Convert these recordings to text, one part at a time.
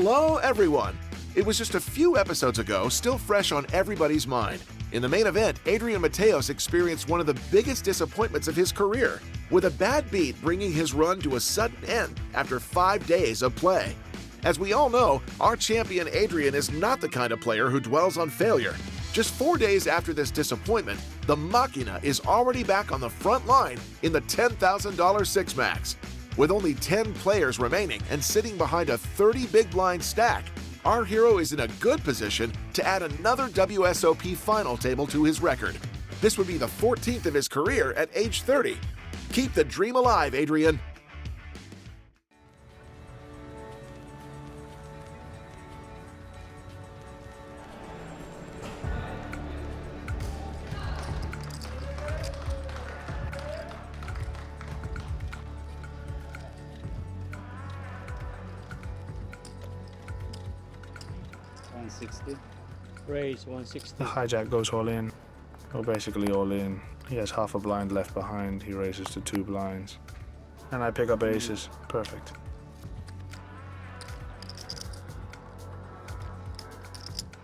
Hello, everyone! It was just a few episodes ago, still fresh on everybody's mind. In the main event, Adrián Mateos experienced one of the biggest disappointments of his career, with a bad beat bringing his run to a sudden end after 5 days of play. As we all know, our champion Adrián is not the kind of player who dwells on failure. Just 4 days after this disappointment, the Machina is already back on the front line in the $10,000 Six-Max. With only 10 players remaining and sitting behind a 30 big blind stack, our hero is in a good position to add another WSOP final table to his record. This would be the 14th of his career at age 30. Keep the dream alive, Adrián. Raise 160. The hijack goes all in, or basically all in. He has half a blind left behind. He raises to 2 blinds. And I pick up aces. Perfect.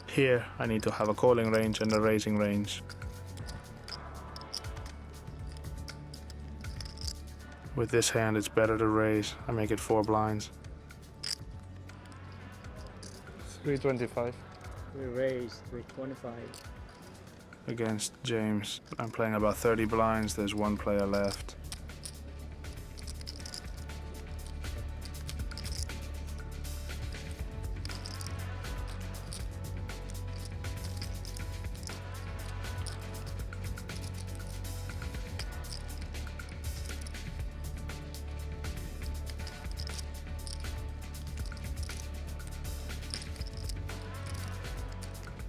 Here, I need to have a calling range and a raising range. With this hand, it's better to raise. I make it 4 blinds. 325. We raise 325. Against James. I'm playing about 30 blinds. There's 1 player left.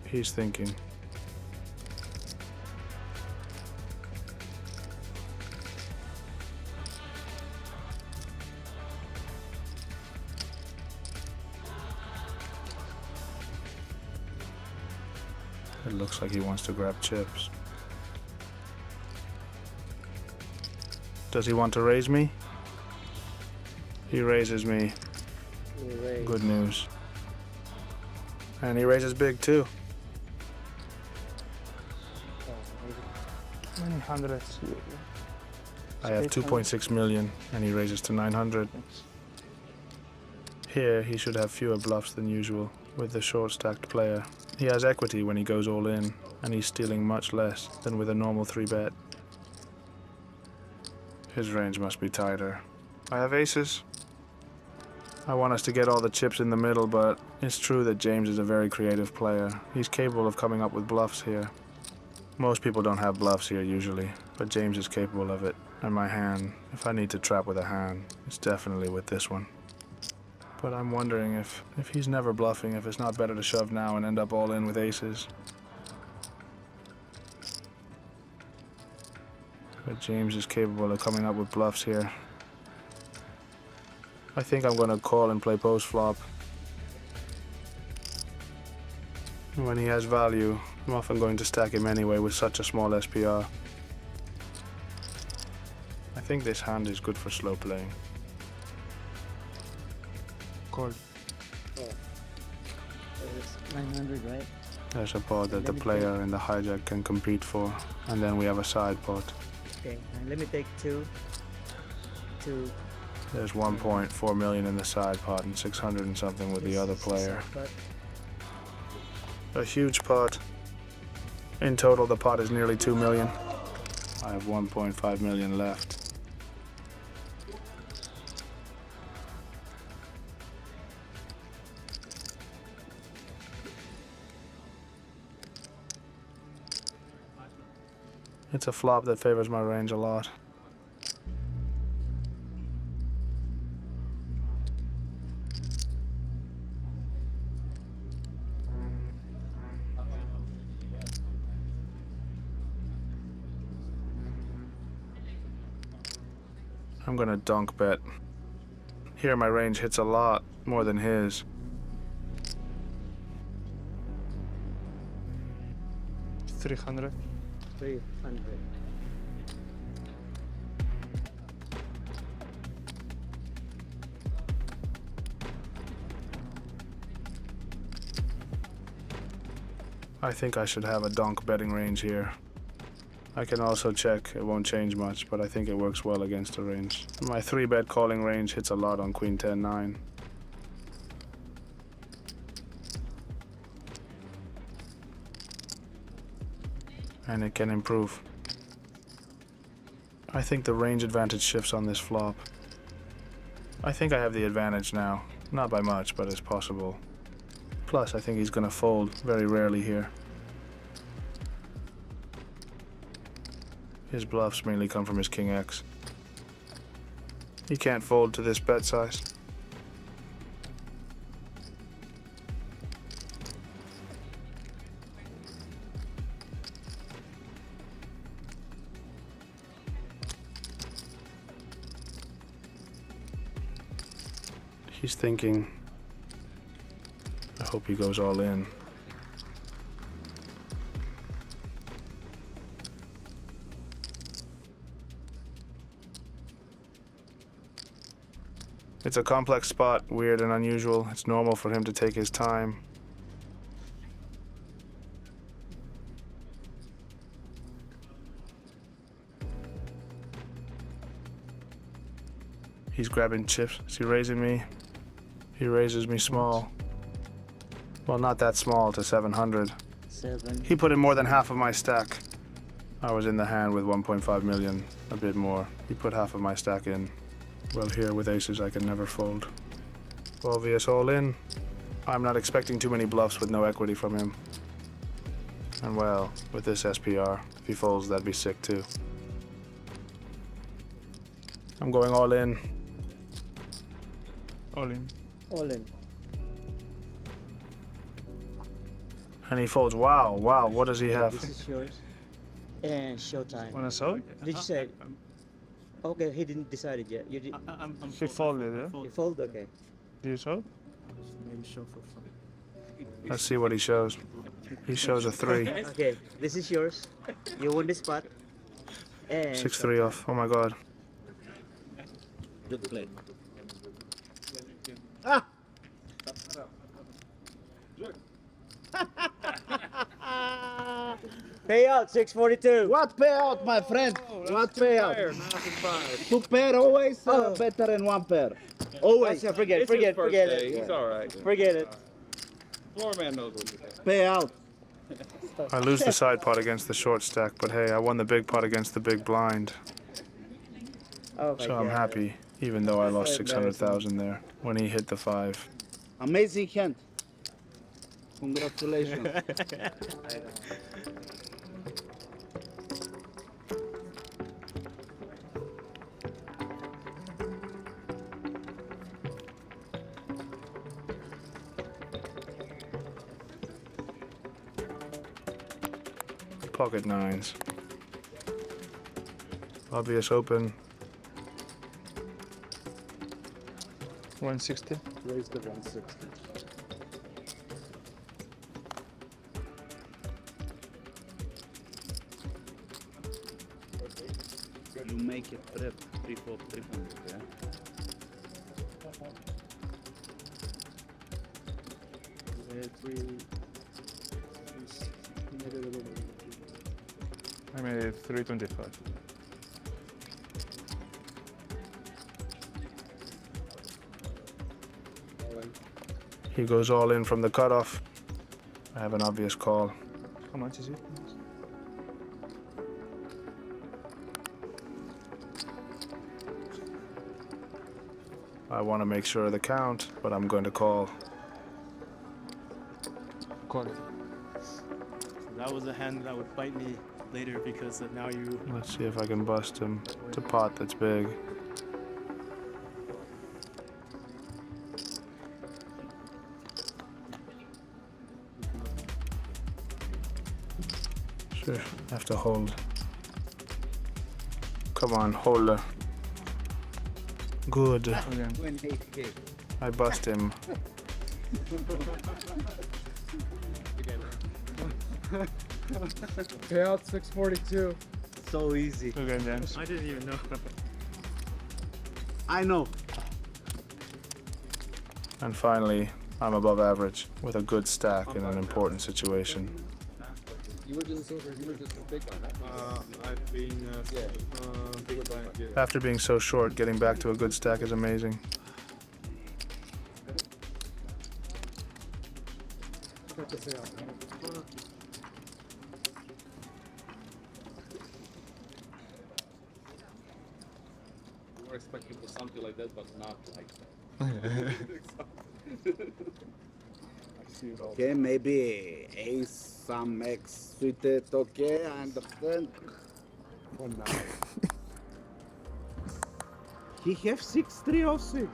He's thinking. It looks like he wants to grab chips. Does he want to raise me? He raises me. Good news. And he raises big too. Many hundreds. I have 2.6 million and he raises to 900. Here he should have fewer bluffs than usual with the short stacked player. He has equity when he goes all in and he's stealing much less than with a normal 3-bet. His range must be tighter. I have aces. I want us to get all the chips in the middle, but it's true that James is a very creative player. He's capable of coming up with bluffs here. Most people don't have bluffs here usually, but James is capable of it. And my hand, if I need to trap with a hand, it's definitely with this one. But I'm wondering if he's never bluffing, if it's not better to shove now and end up all in with aces. But James is capable of coming up with bluffs here. I think I'm going to call and play post flop. When he has value, I'm often going to stack him anyway with such a small SPR. I think this hand is good for slow playing. Call. Oh. It's 900, right? There's a pot that the player and the hijack can compete for, and then we have a side pot. Okay, and let me take 2. There's 1.4 million in the side pot and 600 and something with the other player. A huge pot. In total, the pot is nearly 2 million. I have 1.5 million left. It's a flop that favors my range a lot. I'm gonna dunk bet. Here my range hits a lot, more than his. 300. 300. I think I should have a donk betting range here. I can also check, it won't change much, but I think it works well against the range. My 3-bet calling range hits a lot on queen 10-9. And it can improve. I think the range advantage shifts on this flop. I think I have the advantage now. Not by much, but it's possible. Plus, I think he's gonna fold very rarely here. His bluffs mainly come from his king X. He can't fold to this bet size. He's thinking, I hope he goes all in. It's a complex spot, weird and unusual. It's normal for him to take his time. He's grabbing chips. Is he raising me? He raises me small. Well, not that small, to 700. 7. He put in more than half of my stack. I was in the hand with 1.5 million, a bit more. He put half of my stack in. Well, here with aces, I can never fold. Obvious all in. I'm not expecting too many bluffs with no equity from him. And well, with this SPR, if he folds, that'd be sick too. I'm going all in. All in. All in. And he folds. Wow, wow, what does he have? This is yours. And showtime. Wanna sell? Did you say? Okay, he didn't decide it yet. You did. He folded, yeah? You fold, okay. Do you sell? Maybe show for fun. Let's see what he shows. He shows a 3. Okay, this is yours. You won this spot. And 6-3 off. Oh my god. good play. Payout 642. What payout, my friend? What payout? Two pair always better than one pair. Always. Yeah, forget it. He's all right. Forget it. Floor man knows what to do. Payout. I lose the side pot against the short stack, but hey, I won the big pot against the big blind. Oh my So I'm God. happy, even though I lost 600,000 there when he hit the 5. Amazing hand. Congratulations. Pocket 9s. Obvious open. 160. Raise the 160. You make it trip 3-4, 300, yeah? I made it 325. He goes all in from the cutoff. I have an obvious call. How much is it? I want to make sure of the count, but I'm going to call. Call it. That was a hand that would bite me later because now you. Let's see if I can bust him. It's a pot that's big. Sure, have to hold. Come on, hold. Good. Again. I bust him. Payout 642. So easy. Again, James. I didn't even know. I know. And finally, I'm above average with a good stack in an important situation. You were just a big one, right? I've been bigger blind. Yeah. After being so short, getting back to a good stack is amazing. We were expecting for something like that, but not like that. Okay, maybe ace, some X suited, okay, I understand. He have 6-3 also.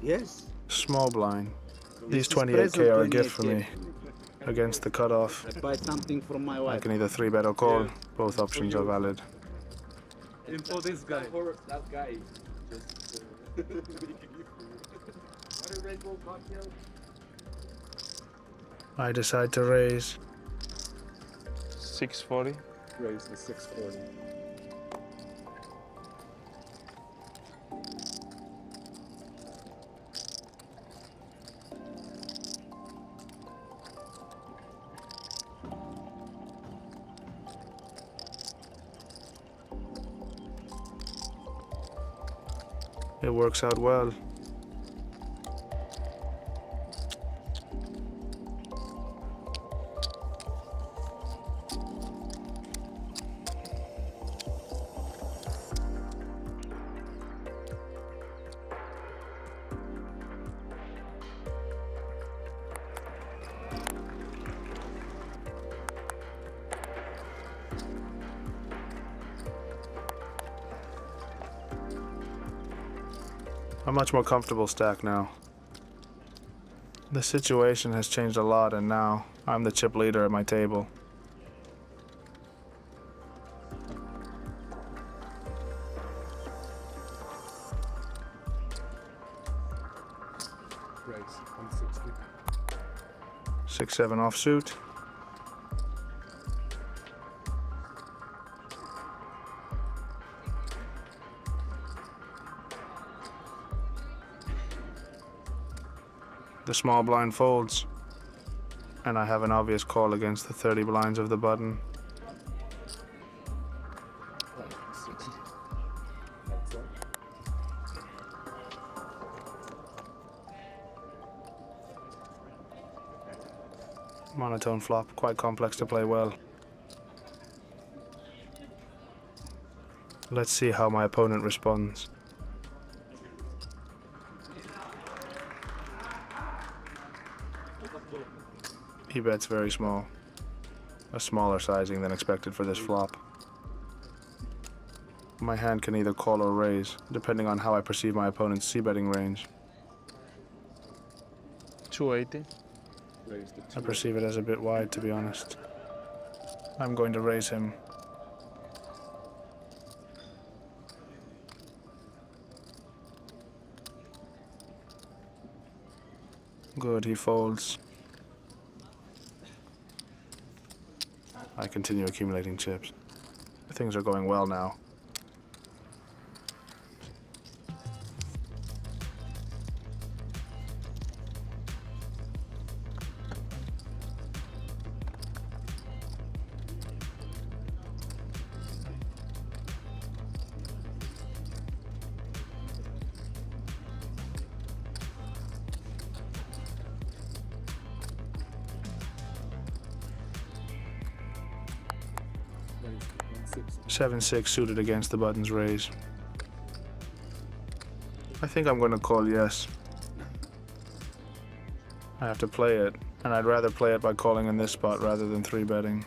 Yes. Small blind. These This is 28k present are a gift for 28K. me. Against the cutoff, I buy something from my I wife. can either 3-bet or call. Both options are valid. And for this guy. For that guy, just making you what a Red Bull cocktail? I decide to raise. 640. Raise the 640. It works out well. A much more comfortable stack now. The situation has changed a lot, and now I'm the chip leader at my table. Raise 160. 6-7 offsuit. The small blind folds, and I have an obvious call against the 30 blinds of the button. Monotone flop, quite complex to play well. Let's see how my opponent responds. He bets very small. A smaller sizing than expected for this flop. My hand can either call or raise, depending on how I perceive my opponent's c-betting range. 280. I perceive it as a bit wide, to be honest. I'm going to raise him. Good, he folds. I continue accumulating chips. Things are going well now. Raise 7-6 suited against the button's raise. I think I'm going to call yes. I have to play it, and I'd rather play it by calling in this spot rather than 3-betting.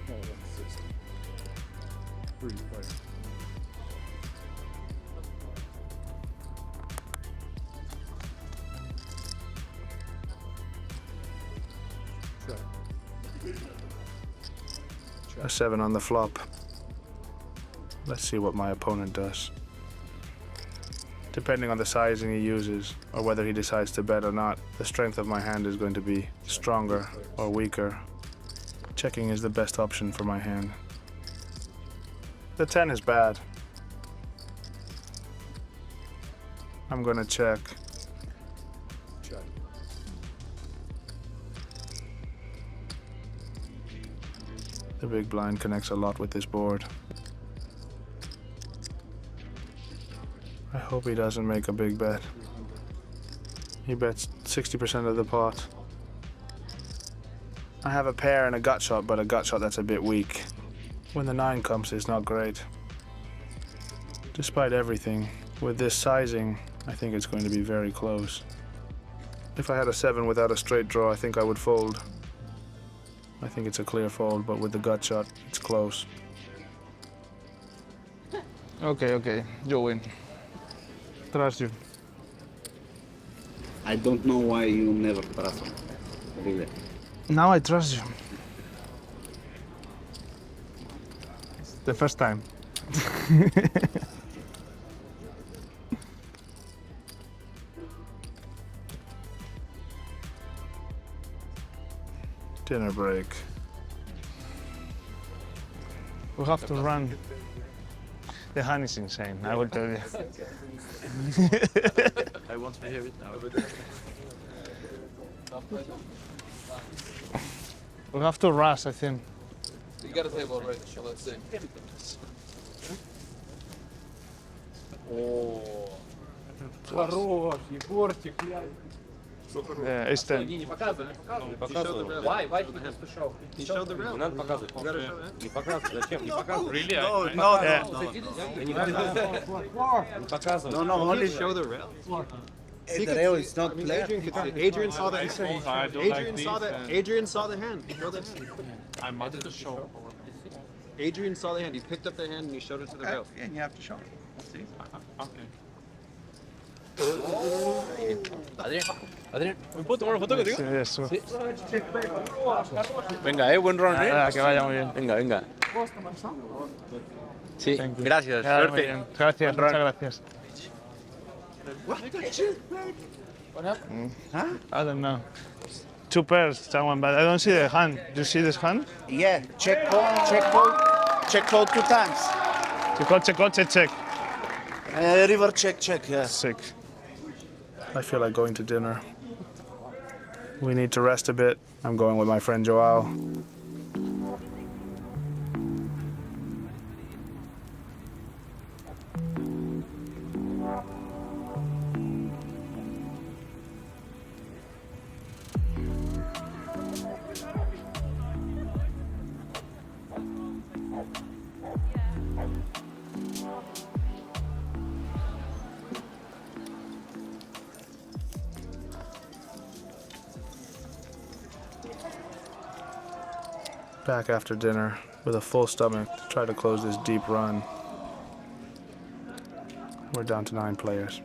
Oh, 160. 3 player. A 7 on the flop. Let's see what my opponent does. Depending on the sizing he uses, or whether he decides to bet or not, the strength of my hand is going to be stronger or weaker. Checking is the best option for my hand. The 10 is bad. I'm gonna check. Check. The big blind connects a lot with this board. I hope he doesn't make a big bet. He bets 60% of the pot. I have a pair and a gut shot, but a gut shot that's a bit weak. When the 9 comes, it's not great. Despite everything, with this sizing, I think it's going to be very close. If I had a 7 without a straight draw, I think I would fold. I think it's a clear fold, but with the gut shot, it's close. Okay, you win. Trust you. I don't know why you never trust me. Really. Now I trust you. It's the first time. Dinner break. We have to run. The hand is insane, I will tell you. I want to hear it now. We have to rush, I think. You got a table already, so let's see. Oh. Хорош, Егорчик, Yeah, it's 10. не показывай, не показывай. Why he has to show? He showed the rail. Надо показывать. Не показывай, зачем? Не показывай. Really? No. Не показывай. No, only Show the rail. the rail is not clear. Adrian saw that. Adrian saw the hand. He showed the hand. I wanted to show. Adrian saw the hand. He picked up the hand and he showed it to the rail. And you have to show. See? Okay. Adrián, ¿me puedo tomar una foto contigo? Sí, eso. Venga, buen round, Nada, que vaya muy bien. Venga. Sí, Thank you. gracias, Que vaya muy suerte. bien. Gracias, muchas gracias. I don't know. 2 pairs, someone, but I don't see the hand. Do you see this hand? Yeah, check call 2 times. Check. River check, yeah. Sick. I feel like going to dinner. We need to rest a bit. I'm going with my friend Joao. Back after dinner with a full stomach to try to close this deep run. We're down to 9 players.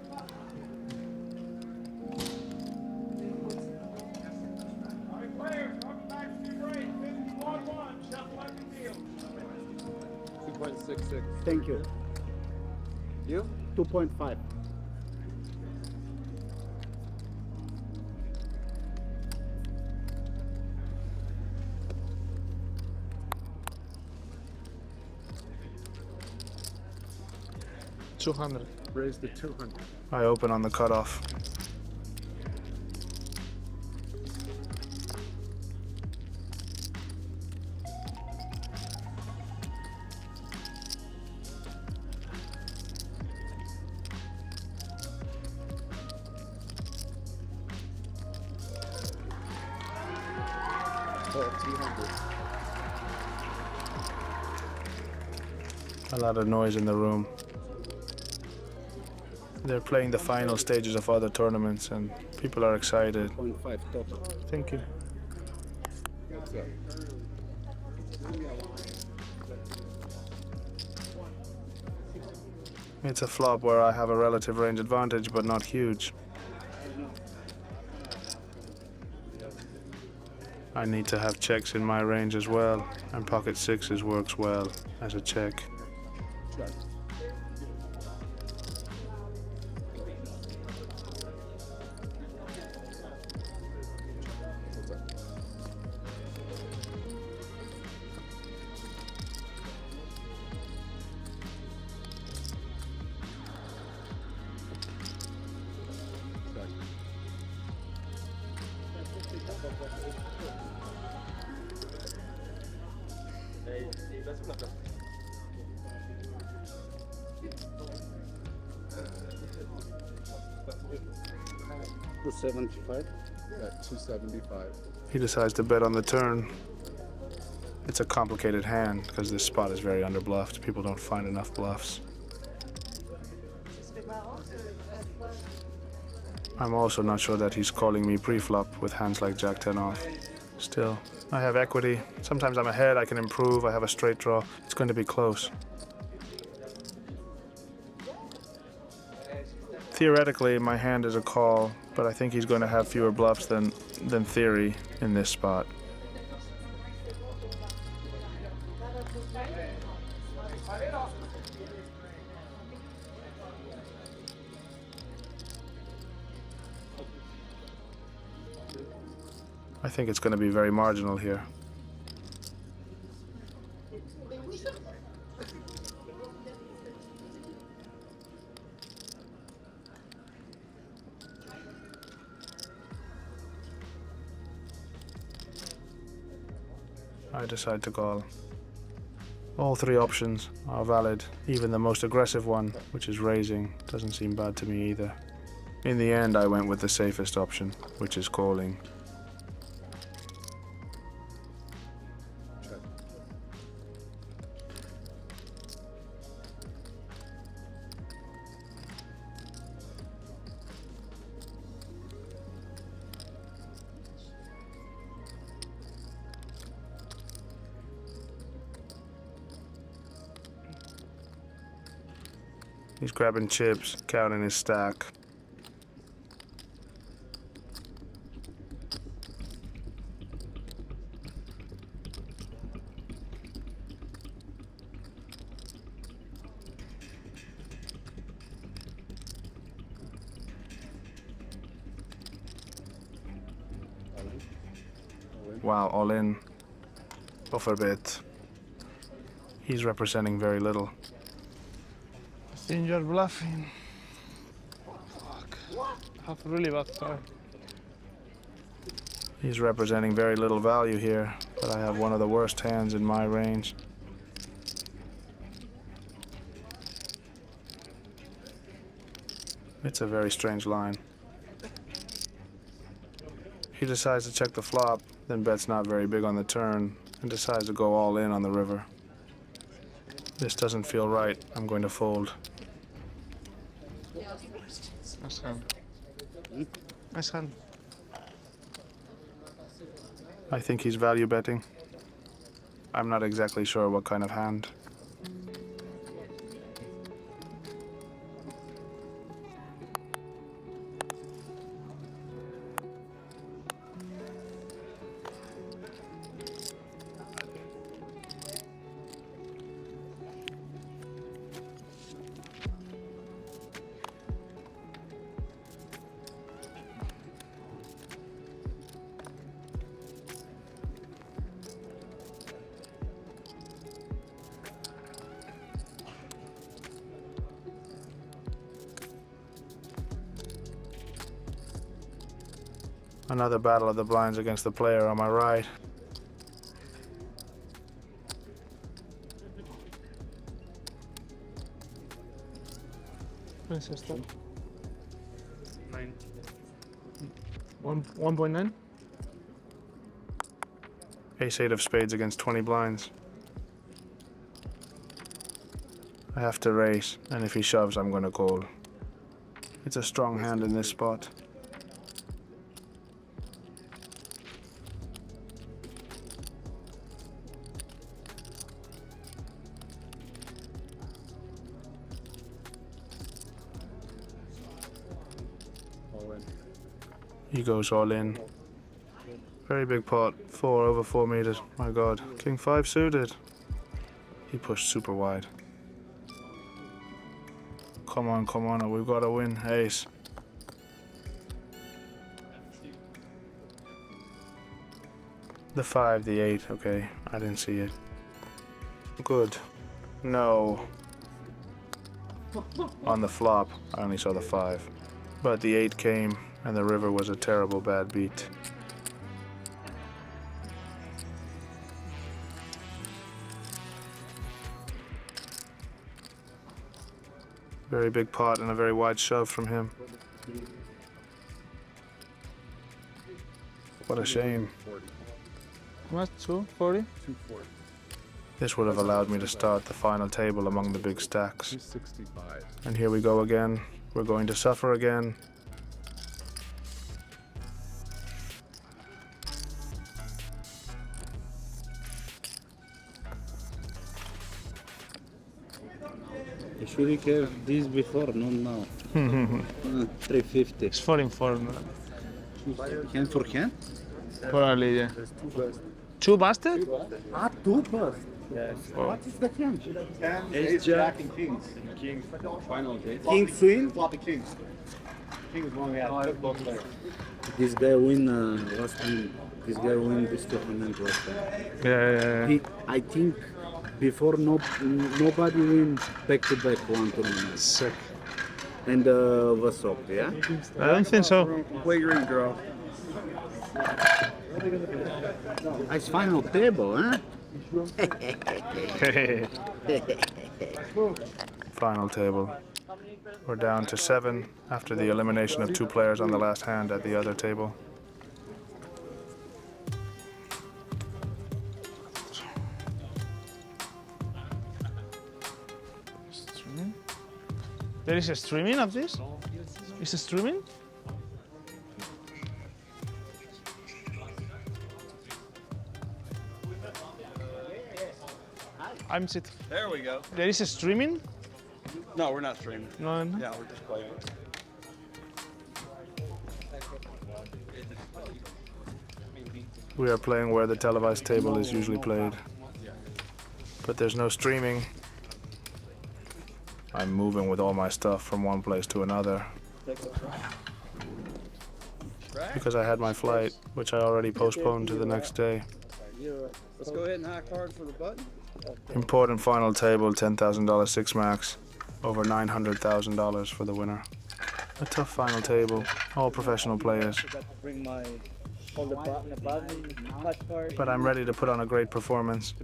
Thank you. You? 2.5. $200. Raise the 200. I open on the cutoff. A lot of noise in the room. They're playing the final stages of other tournaments and people are excited. 0.5 total. Thank you. It's a flop where I have a relative range advantage, but not huge. I need to have checks in my range as well, and pocket sixes works well as a check. $275. Yeah, 275. He decides to bet on the turn. It's a complicated hand because this spot is very underbluffed. People don't find enough bluffs. I'm also not sure that he's calling me pre-flop with hands like Jack 10 off. Still, I have equity. Sometimes I'm ahead, I can improve, I have a straight draw. It's going to be close. Theoretically, my hand is a call, but I think he's going to have fewer bluffs than theory in this spot. I think it's going to be very marginal here. I decide to call. All three options are valid. Even the most aggressive one, which is raising, doesn't seem bad to me either. In the end, I went with the safest option, which is calling. He's grabbing chips, counting his stack. Wow, all in. Buffer bit. He's representing very little. I think you're bluffing. Fuck. I have a really bad time. He's representing very little value here, but I have one of the worst hands in my range. It's a very strange line. He decides to check the flop, then bets not very big on the turn, and decides to go all in on the river. This doesn't feel right. I'm going to fold. Nice hand. Nice hand. I think he's value betting. I'm not exactly sure what kind of hand. Another battle of the blinds against the player on my right. What is this stuff? 9. 1.9? Ace-8 of spades against 20 blinds. I have to raise, and if he shoves, I'm going to call. It's a strong hand in this spot. He goes all in. Very big pot, 4 over 4 meters. My God, King 5 suited. He pushed super wide. Come on, we've got to win. Ace. The 5, the 8, okay, I didn't see it. Good. No. On the flop, I only saw the 5. But the 8 came, and the river was a terrible bad beat. Very big pot and a very wide shove from him. What a shame. How much? 240? This would have allowed me to start the final table among the big stacks. 265. And here we go again. We're going to suffer again. You should have this before, not now. 350. It's falling for Hand for hand? probably, yeah. Two busted? Ah, two bust. Yes. What is the hand? Ace Jack and Kings. King. Final. King swing. Flop the Kings. King is one we had. Both players. This guy win last time. This guy win this tournament last time. Yeah. I think before nobody win back to back one tournament. Sick. And WSOP, yeah? I don't think so. Play green, girl. It's final table, huh? Final table. We're down to 7 after the elimination of 2 players on the last hand at the other table. Streaming? There is a streaming of this? Is it streaming? I'm sitting. There we go. There is a streaming? No, we're not streaming. No, no. Yeah, we're just playing. We are playing where the televised table is usually played. But there's no streaming. I'm moving with all my stuff from one place to another. Because I had my flight, which I already postponed to the next day. Let's go ahead and hack hard for the button. Important final table, $10,000 six max. Over $900,000 for the winner. A tough final table, all professional players. Bring my hold the button, touch card. But I'm ready to put on a great performance.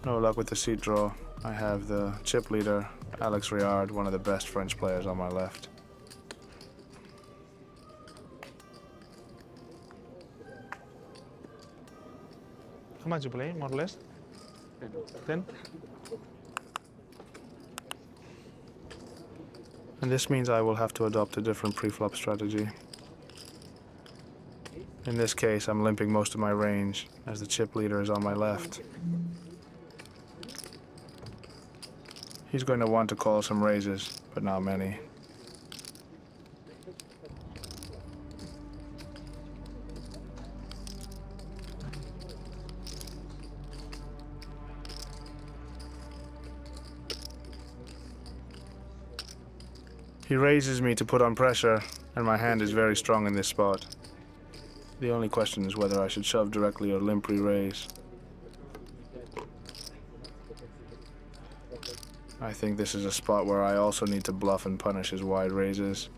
No luck with the seat draw. I have the chip leader, Alex Riard, one of the best French players, on my left. How much you play, more or less? 10? And this means I will have to adopt a different pre-flop strategy. In this case, I'm limping most of my range, as the chip leader is on my left. He's going to want to call some raises, but not many. He raises me to put on pressure, and my hand is very strong in this spot. The only question is whether I should shove directly or limp re-raise. I think this is a spot where I also need to bluff and punish his wide raises.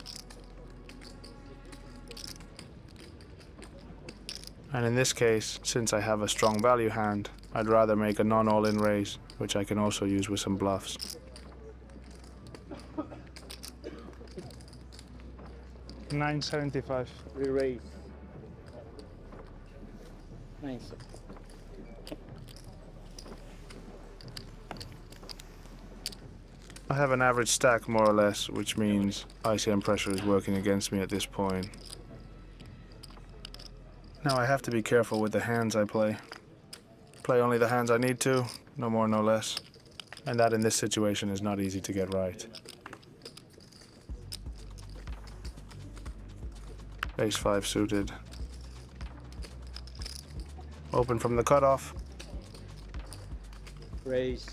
And in this case, since I have a strong value hand, I'd rather make a non-all-in raise, which I can also use with some bluffs. $975. Re-raise. Nice. I have an average stack more or less, which means ICM pressure is working against me at this point. Now I have to be careful with the hands I play. Play only the hands I need to, no more, no less. And that in this situation is not easy to get right. Ace-5 suited. Open from the cutoff. Raise.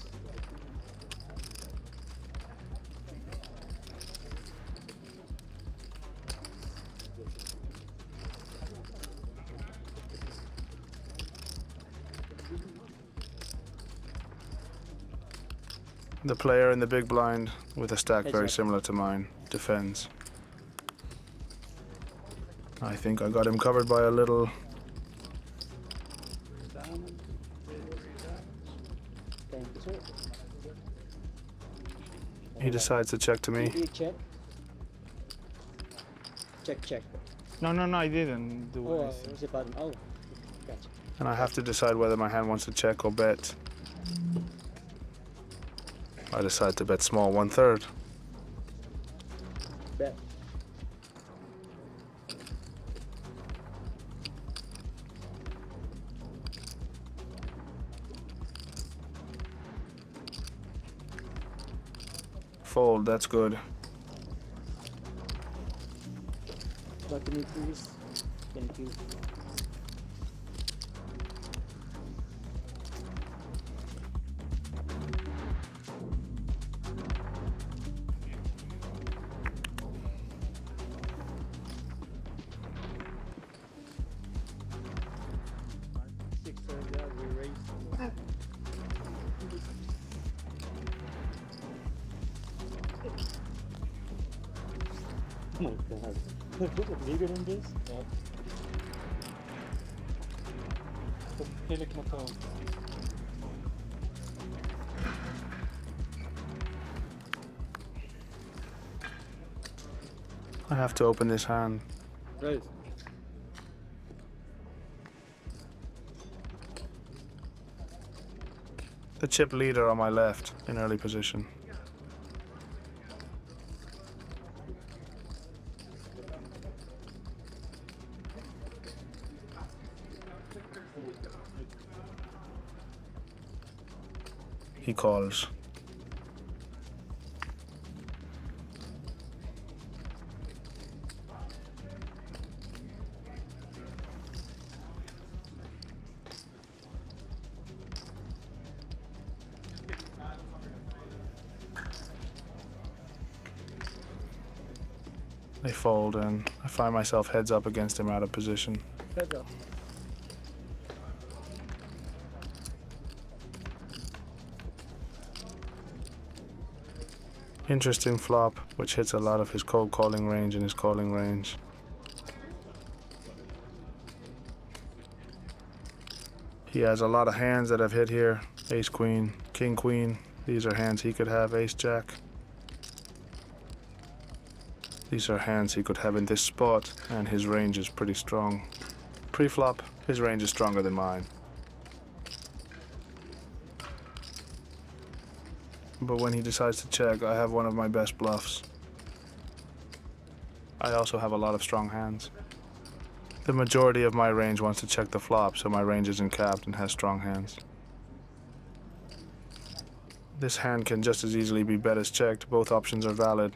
The player in the big blind, with a stack very similar to mine, defends. I think I got him covered by a little. Thank you, sir. He decides to check to me. Check. Check. No, I didn't do Oh, anything. what's the button? Oh, gotcha. And I have to decide whether my hand wants to check or bet. I decide to bet small, 1/3. Bet. Fold, that's good. Button, please. Thank you. Oh my god. Bigger than this? I have to open this hand. Right. The chip leader on my left, in early position. He calls. They fold and I find myself heads up against him out of position. Heads up. Interesting flop, which hits a lot of his cold calling range and his calling range. He has a lot of hands that have hit here. Ace queen, king queen. These are hands he could have. Ace jack. These are hands he could have in this spot, and his range is pretty strong. Pre-flop, his range is stronger than mine. But when he decides to check, I have one of my best bluffs. I also have a lot of strong hands. The majority of my range wants to check the flop, so my range isn't capped and has strong hands. This hand can just as easily be bet as checked. Both options are valid.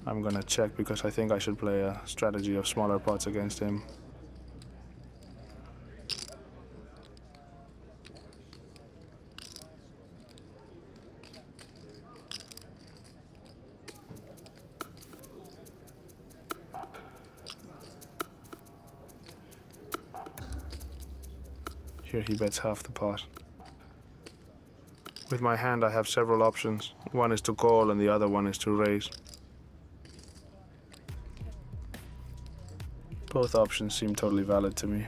I'm gonna check because I think I should play a strategy of smaller pots against him. Here he bets half the pot. With my hand I have several options. One is to call and the other one is to raise. Both options seem totally valid to me.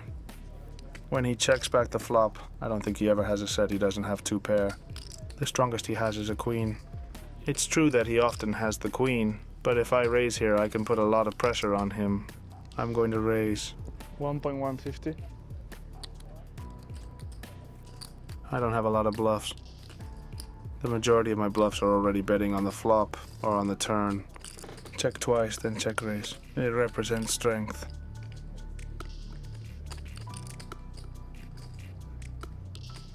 When he checks back the flop, I don't think he ever has a set he doesn't have two pair. The strongest he has is a queen. It's true that he often has the queen, but if I raise here I can put a lot of pressure on him. I'm going to raise. 1.150. I don't have a lot of bluffs. The majority of my bluffs are already betting on the flop or on the turn. Check twice, then check raise. It represents strength.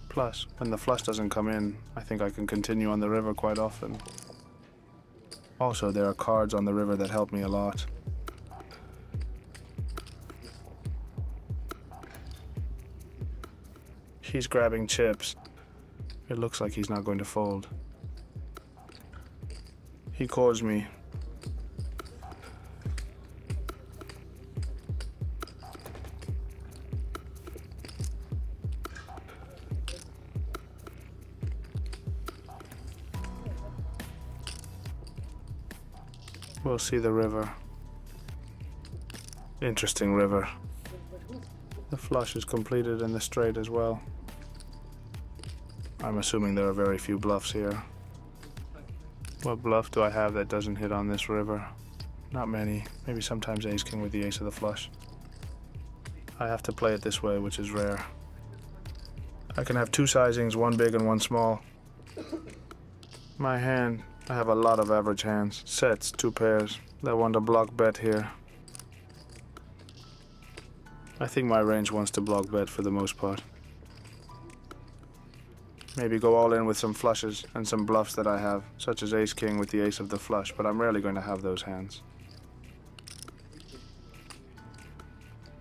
Plus, when the flush doesn't come in, I think I can continue on the river quite often. Also, there are cards on the river that help me a lot. He's grabbing chips. It looks like he's not going to fold. He calls me. We'll see the river. Interesting river. The flush is completed in the straight as well. I'm assuming there are very few bluffs here. What bluff do I have that doesn't hit on this river? Not many. Maybe sometimes ace king with the ace of the flush. I have to play it this way, which is rare. I can have two sizings, one big and one small. My hand, I have a lot of average hands. Sets, two pairs. That want to block bet here. I think my range wants to block bet for the most part. Maybe go all in with some flushes and some bluffs that I have, such as ace king with the ace of the flush, but I'm rarely going to have those hands.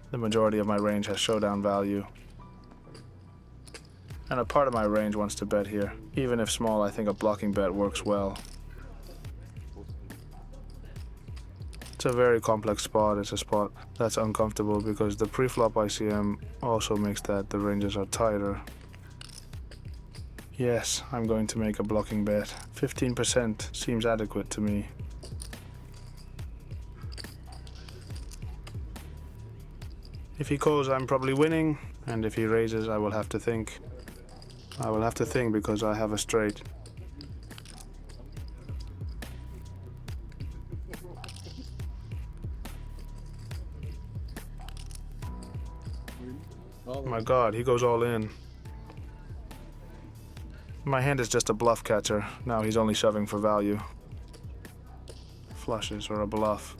The majority of my range has showdown value. And a part of my range wants to bet here. Even if small, I think a blocking bet works well. It's a very complex spot. It's a spot that's uncomfortable because the pre-flop ICM also makes that the ranges are tighter. Yes, I'm going to make a blocking bet. 15% seems adequate to me. If he calls, I'm probably winning, and if he raises, I will have to think. I will have to think because I have a straight. Oh my God, he goes all in. My hand is just a bluff catcher. Now he's only shoving for value. Flushes or a bluff.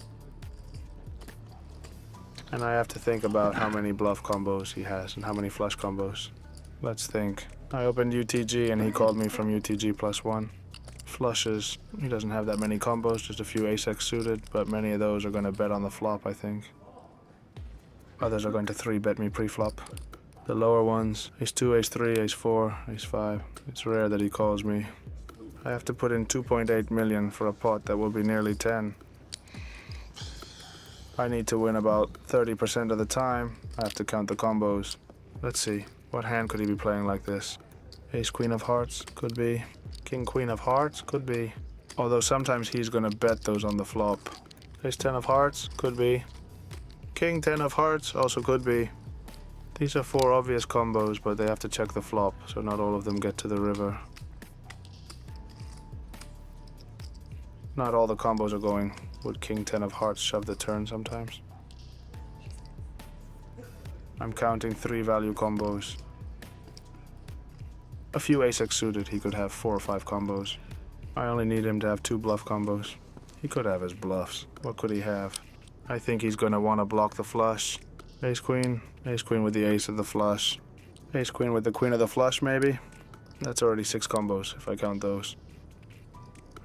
And I have to think about how many bluff combos he has and how many flush combos. Let's think. I opened UTG and he called me from UTG +1. Flushes, he doesn't have that many combos, just a few ace-x suited, but many of those are going to bet on the flop, I think. Others are going to 3-bet me pre-flop. The lower ones, ace-2, ace-3, ace-4, ace-5. It's rare that he calls me. I have to put in 2.8 million for a pot that will be nearly 10. I need to win about 30% of the time. I have to count the combos. Let's see, what hand could he be playing like this? Ace-queen of hearts, could be. King-queen of hearts, could be. Although sometimes he's gonna bet those on the flop. Ace-10 of hearts, could be. King-10 of hearts, also could be. These are 4 obvious combos, but they have to check the flop, so not all of them get to the river. Not all the combos are going. Would King-10 of hearts shove the turn sometimes? I'm counting 3 value combos. A few ace-x suited, he could have 4 or 5 combos. I only need him to have 2 bluff combos. He could have his bluffs. What could he have? I think he's gonna want to block the flush. Ace-queen with the ace of the flush. Ace-queen with the queen of the flush, maybe? That's already 6 combos, if I count those.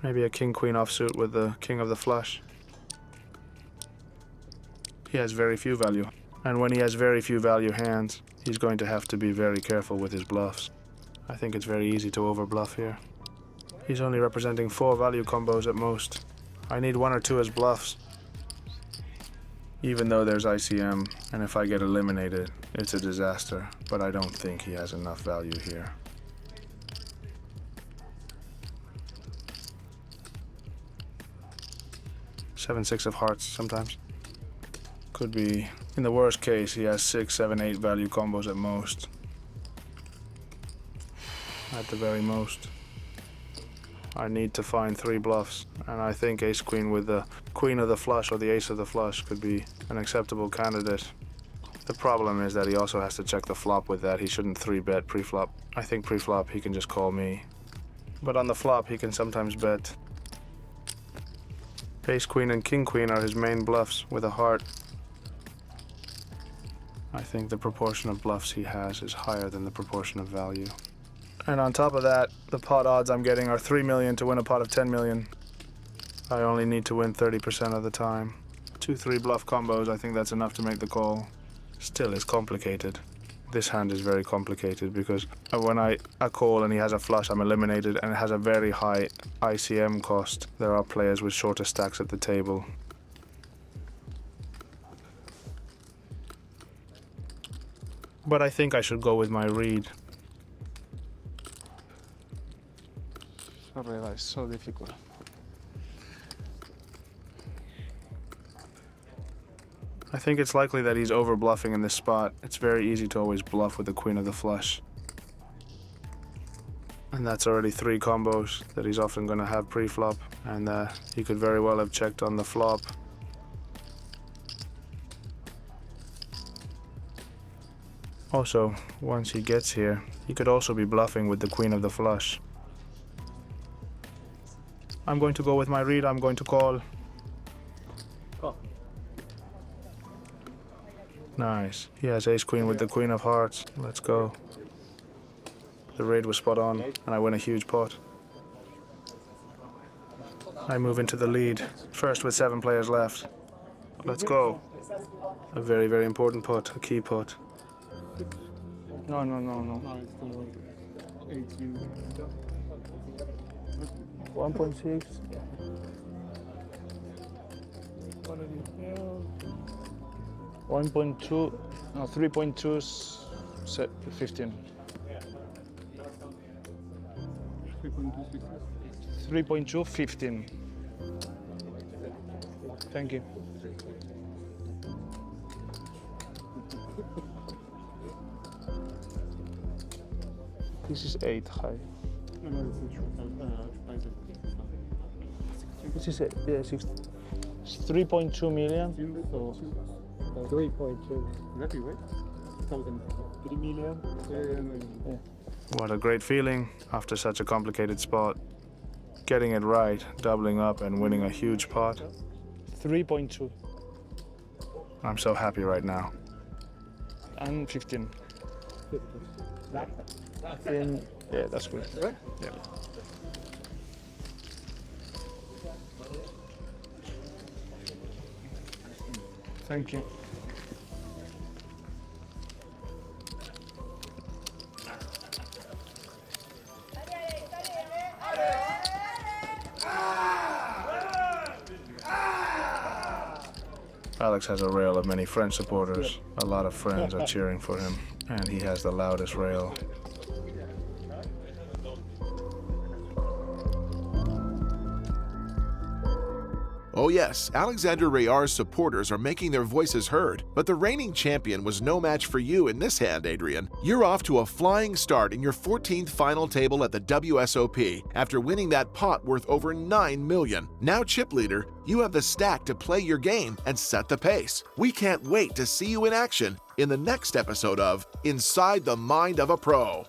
Maybe a king-queen offsuit with the king of the flush. He has very few value. And when he has very few value hands, he's going to have to be very careful with his bluffs. I think it's very easy to overbluff here. He's only representing 4 value combos at most. I need 1 or 2 as bluffs. Even though there's ICM, and if I get eliminated, it's a disaster, but I don't think he has enough value here. Seven, 6 of hearts sometimes. Could be, in the worst case, he has 6, 7, 8 value combos at most. At the very most. I need to find 3 bluffs, and I think ace-queen with the queen of the flush or the ace of the flush could be an acceptable candidate. The problem is that he also has to check the flop with that. He shouldn't 3-bet pre-flop. I think pre-flop he can just call me. But on the flop he can sometimes bet. Ace-queen and king-queen are his main bluffs with a heart. I think the proportion of bluffs he has is higher than the proportion of value. And on top of that, the pot odds I'm getting are 3 million to win a pot of 10 million. I only need to win 30% of the time. 2-3 bluff combos, I think that's enough to make the call. Still, it's complicated. This hand is very complicated because when I call and he has a flush, I'm eliminated, and it has a very high ICM cost. There are players with shorter stacks at the table. But I think I should go with my read. Sorry, that is so difficult. think it's likely that he's over bluffing in this spot. It's very easy to always bluff with the queen of the flush. And that's already 3 combos that he's often going to have pre-flop, and he could very well have checked on the flop. Also, once he gets here, he could also be bluffing with the queen of the flush. I'm going to go with my read. I'm going to call. Nice. He has ace-queen with the queen of hearts. Let's go. The raid was spot on, and I win a huge pot. I move into the lead, first with 7 players left. Let's go. A very, very important pot, a key pot. No. 1.6. 1.2. No, 3.2. 15. 3.2, 15. Thank you. This is 8 high. This is 3.2 million. 3.2. Exactly, right? 3 million. Yeah. What a great feeling after such a complicated spot. Getting it right, doubling up and winning a huge pot. 3.2 I'm so happy right now. and 15. Yeah, that's good. Right? Yeah. Thank you. Alex has a rail of many French supporters. A lot of friends are cheering for him, and he has the loudest rail. Oh yes, Alexander Rayar's supporters are making their voices heard, but the reigning champion was no match for you in this hand, Adrian. You're off to a flying start in your 14th final table at the WSOP after winning that pot worth over $9 million. Now chip leader, you have the stack to play your game and set the pace. We can't wait to see you in action in the next episode of Inside the Mind of a Pro.